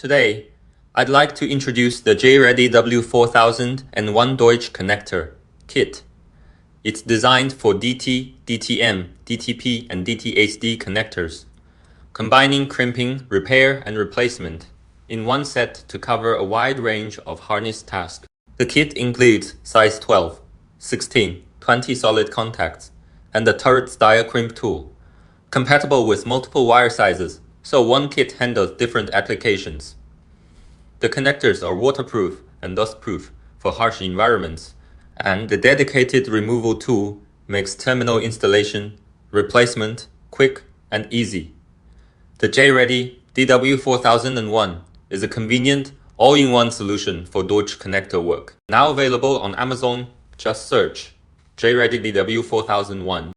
Today, I'd like to introduce the JRready W4001 Deutsch connector kit. It's designed for DT, DTM, DTP, and DTHD connectors, combining crimping, repair, and replacement in one set to cover a wide range of harness tasks. The kit includes size 12, 16, 20 solid contacts, and the turret-style crimp tool, compatible with multiple wire sizes, so one kit handles different applications. The connectors are waterproof and dustproof for harsh environments, and the dedicated removal tool makes terminal installation, replacement quick and easy. The JRready DW4001 is a convenient, all-in-one solution for Deutsch connector work. Now available on Amazon, just search JRready DW4001.